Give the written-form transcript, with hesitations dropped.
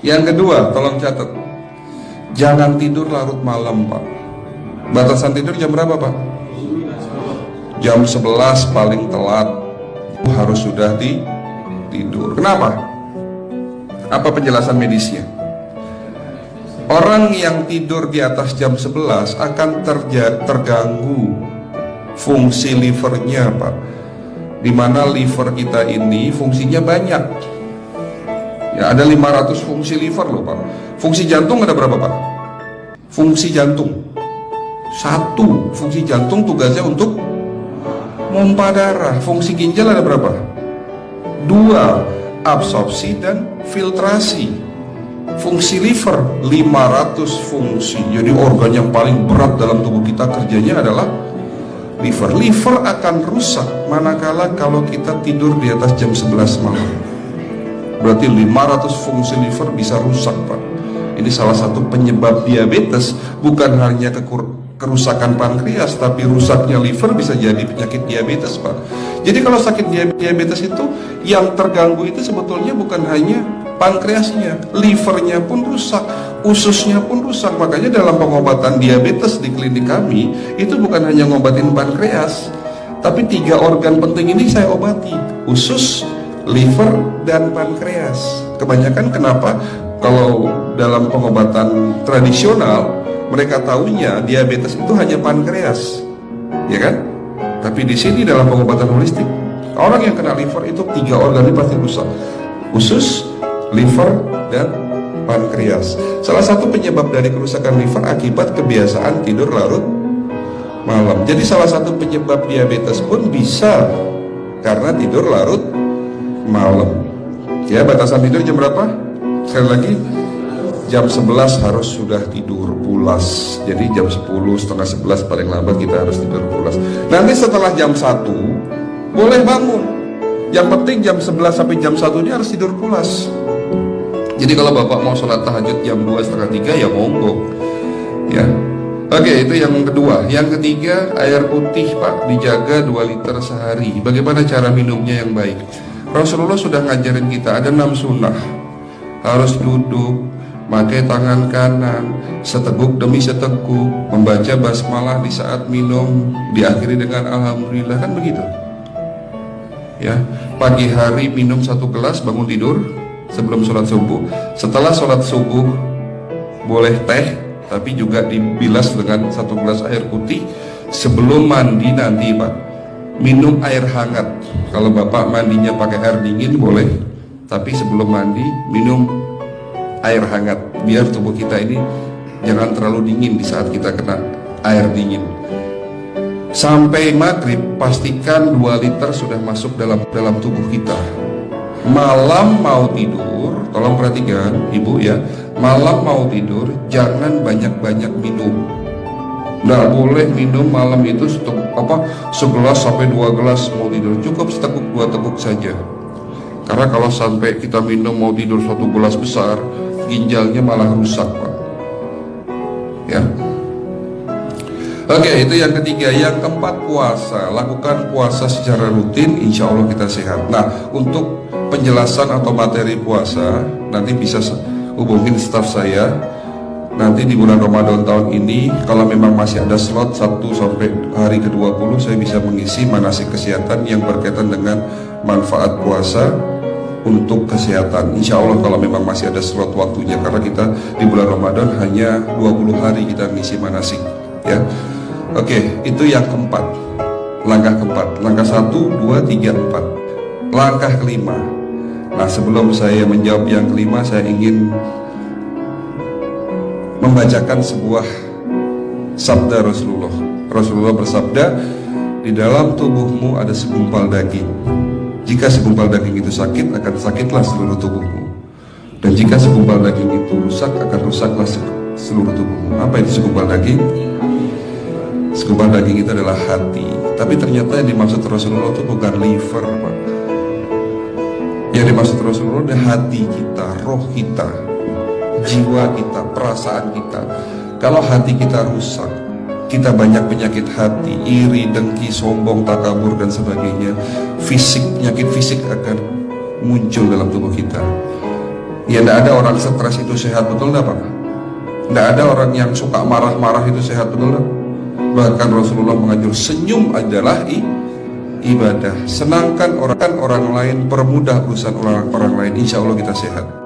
Yang kedua, tolong catat, jangan tidur larut malam, Pak. Batasan tidur jam berapa, Pak? Jam 11 paling telat harus sudah tidur. Kenapa? Apa penjelasan medisnya? Orang yang tidur di atas jam 11 akan terganggu fungsi livernya, Pak. Dimana liver kita ini fungsinya banyak. Ya, ada 500 fungsi liver loh, Pak. Fungsi jantung ada berapa, Pak? Fungsi jantung satu. Fungsi jantung tugasnya untuk mompa darah. Fungsi ginjal ada berapa? 2, absorpsi dan filtrasi. Fungsi liver 500 fungsi. Jadi organ yang paling berat dalam tubuh kita kerjanya adalah liver. Liver akan rusak manakala kalau kita tidur di atas jam 11 malam. Berarti 500 fungsi liver bisa rusak, Pak. Ini salah satu penyebab diabetes. Bukan hanya kerusakan pankreas, tapi rusaknya liver bisa jadi penyakit diabetes, Pak. Jadi kalau sakit diabetes itu yang terganggu itu sebetulnya bukan hanya pankreasnya, livernya pun rusak, ususnya pun rusak. Makanya dalam pengobatan diabetes di klinik kami itu bukan hanya ngobatin pankreas, tapi 3 organ penting ini saya obati: usus, liver, dan pankreas. Kebanyakan kenapa? Kalau dalam pengobatan tradisional mereka tahunya diabetes itu hanya pankreas, ya kan? Tapi di sini dalam pengobatan holistik, orang yang kena liver itu 3 organ ini pasti rusak: usus, liver, dan pankreas. Salah satu penyebab dari kerusakan liver akibat kebiasaan tidur larut malam. Jadi salah satu penyebab diabetes pun bisa karena tidur larut malam. Ya, batasan tidur jam berapa? Sekali lagi, jam 11 harus sudah tidur pulas. Jadi jam 10, setengah 11 paling lambat kita harus tidur pulas. Nanti setelah jam 1 boleh bangun. Yang penting jam 11 sampai jam 1 ini harus tidur pulas. Jadi kalau Bapak mau sholat tahajud jam 2, setengah 3 ya monggo. Ya. Oke, itu yang kedua. Yang ketiga, air putih, Pak, dijaga 2 liter sehari. Bagaimana cara minumnya yang baik? Rasulullah sudah ngajarin kita ada 6 sunnah. Harus duduk, pakai tangan kanan, seteguk demi seteguk, membaca basmalah di saat minum, diakhiri dengan alhamdulillah, kan begitu. Ya, pagi hari minum 1 gelas bangun tidur sebelum sholat subuh. Setelah sholat subuh boleh teh, tapi juga dibilas dengan 1 gelas air putih. Sebelum mandi nanti, Pak, minum air hangat. Kalau Bapak mandinya pakai air dingin boleh, tapi sebelum mandi minum air hangat biar tubuh kita ini jangan terlalu dingin di saat kita kena air dingin. Sampai maghrib pastikan 2 liter sudah masuk dalam tubuh kita. Malam mau tidur, tolong perhatikan Ibu ya, malam mau tidur jangan banyak-banyak minum. Nggak boleh minum malam itu segelas sampai 2 gelas mau tidur. Cukup seteguk 2 teguk saja. Karena kalau sampai kita minum mau tidur 1 gelas besar, ginjalnya malah rusak, Pak. Ya. Oke, itu yang ketiga. Yang keempat, puasa. Lakukan puasa secara rutin, insya Allah kita sehat. Nah, untuk penjelasan atau materi puasa nanti bisa hubungin staf saya. Nanti di bulan Ramadan tahun ini, kalau memang masih ada slot 1 sampai hari ke-20, saya bisa mengisi manasik kesehatan yang berkaitan dengan manfaat puasa untuk kesehatan. Insya Allah kalau memang masih ada slot waktunya, karena kita di bulan Ramadan hanya 20 hari kita mengisi manasik, ya. Oke, itu yang keempat. Langkah keempat. Langkah 1, 2, 3, 4. Langkah kelima. Nah, sebelum saya menjawab yang kelima, saya ingin membacakan sebuah sabda Rasulullah. Rasulullah bersabda, di dalam tubuhmu ada segumpal daging. Jika segumpal daging itu sakit, akan sakitlah seluruh tubuhmu. Dan jika segumpal daging itu rusak, akan rusaklah seluruh tubuhmu. Apa itu segumpal daging? Segumpal daging itu adalah hati. Tapi ternyata yang dimaksud Rasulullah itu bukan liver, Pak. Yang dimaksud Rasulullah adalah hati kita, roh kita, jiwa kita, perasaan kita. Kalau hati kita rusak, kita banyak penyakit hati, iri, dengki, sombong, takabur, dan sebagainya. Penyakit fisik akan muncul dalam tubuh kita. Ya tidak ada orang stres itu sehat, betul tidak Pak? Tidak ada orang yang suka marah-marah itu sehat, betul tidak? Bahkan Rasulullah mengajar senyum adalah ibadah. Senangkan orang lain, permudah urusan orang lain, insya Allah kita sehat.